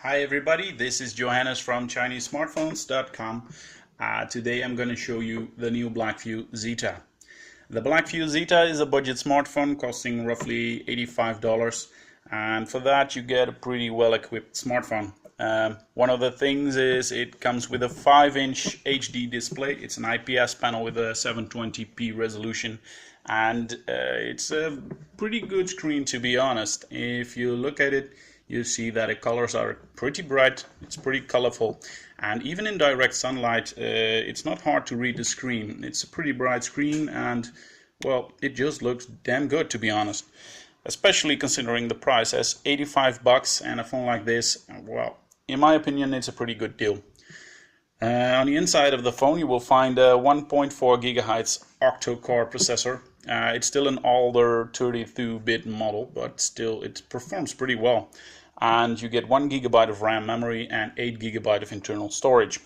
Hi everybody, this is Johannes from Chinese-smartphones.com. Today I'm going to show you the new Blackview Zeta. The Blackview Zeta is a budget smartphone costing roughly $85, and for that you get a pretty well equipped smartphone. One of the things is it comes with a 5-inch HD display. It's an IPS panel with a 720p resolution, and it's a pretty good screen, to be honest. If you look at it, you see that the colors are pretty bright, it's pretty colorful, and even in direct sunlight it's not hard to read the screen. It's a pretty bright screen, and well, it just looks damn good, to be honest, especially considering the price. As 85 bucks and a phone like this, well, in my opinion, it's a pretty good deal. On the inside of the phone you will find a 1.4 gigahertz Octa-core processor. It's still an older 32-bit model, but still it performs pretty well. And you get 1 gigabyte of RAM memory and 8 gigabyte of internal storage.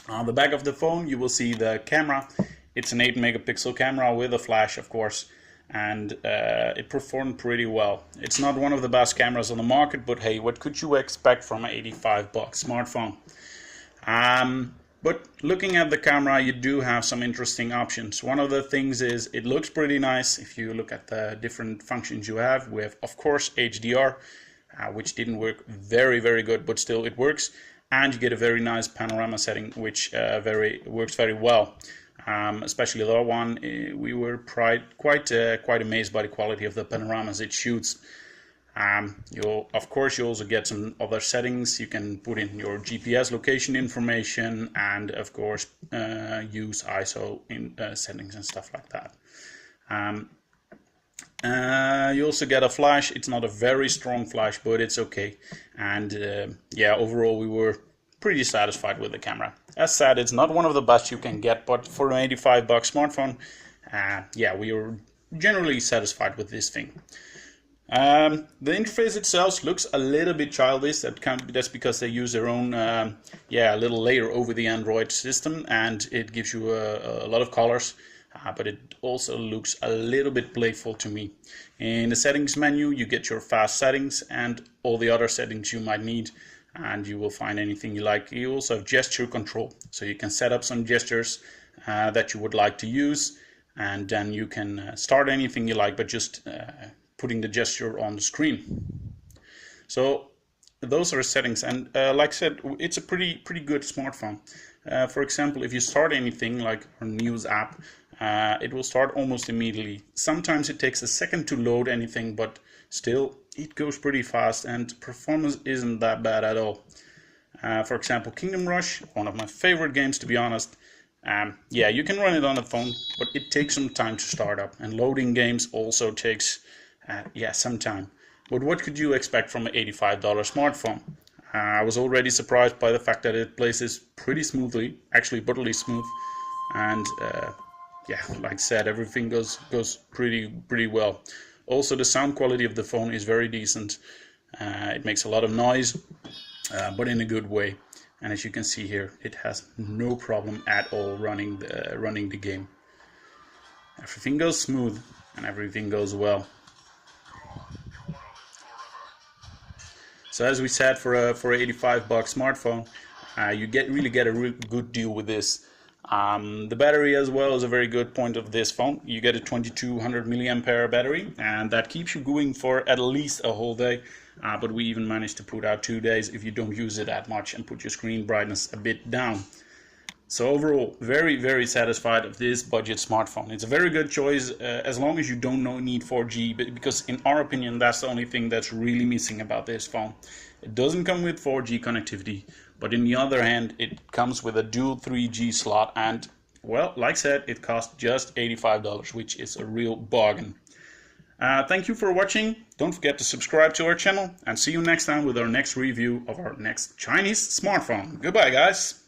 On the back of the phone you will see the camera. It's an 8 megapixel camera with a flash, of course, and it performed pretty well. It's not one of the best cameras on the market, but hey, what could you expect from an 85 buck smartphone? But looking at the camera, you do have some interesting options. One of the things is it looks pretty nice. If you look at the different functions you have, we have, of course, HDR, which didn't work very good, but still it works. And you get a very nice panorama setting, which works very well. Especially that one, we were quite amazed by the quality of the panoramas it shoots. Of course, you also get some other settings. You can put in your GPS location information, and of course use ISO in settings and stuff like that. You also get a flash. It's not a very strong flash, but it's okay. And yeah, overall we were pretty satisfied with the camera. As said, it's not one of the best you can get, but for an 85 buck smartphone, yeah, we were generally satisfied with this thing. The interface itself looks a little bit childish. That's because they use their own little layer over the Android system, and it gives you a lot of colors, but it also looks a little bit playful to me. In the settings menu you get your fast settings and all the other settings you might need, and you will find anything you like. You also have gesture control, so you can set up some gestures that you would like to use, and then you can start anything you like, but just putting the gesture on the screen. So those are settings, and like I said, it's a pretty good smartphone. For example, if you start anything like a news app, it will start almost immediately. Sometimes it takes a second to load anything, but still it goes pretty fast, and performance isn't that bad at all. For example, Kingdom Rush, one of my favorite games, to be honest. Yeah, you can run it on the phone, but it takes some time to start up, and loading games also takes some time. But what could you expect from an $85 smartphone? I was already surprised by the fact that it plays this pretty smoothly, actually brutally smooth, and yeah, like I said, everything goes pretty well. Also, the sound quality of the phone is very decent. It makes a lot of noise, but in a good way. And as you can see here, it has no problem at all running the game. Everything goes smooth and everything goes well. So as we said, for a 85 buck smartphone, you really get a real good deal with this. The battery as well is a very good point of this phone. You get a 2200 milliampere battery, and that keeps you going for at least a whole day. But we even managed to put out 2 days if you don't use it that much and put your screen brightness a bit down. So overall, very satisfied of this budget smartphone. It's a very good choice as long as you don't need 4G, because in our opinion that's the only thing that's really missing about this phone. It doesn't come with 4G connectivity, but on the other hand it comes with a dual 3G slot, and well, like I said, it costs just $85, which is a real bargain. Thank you for watching. Don't forget to subscribe to our channel, and see you next time with our next review of our next Chinese smartphone. Goodbye, guys.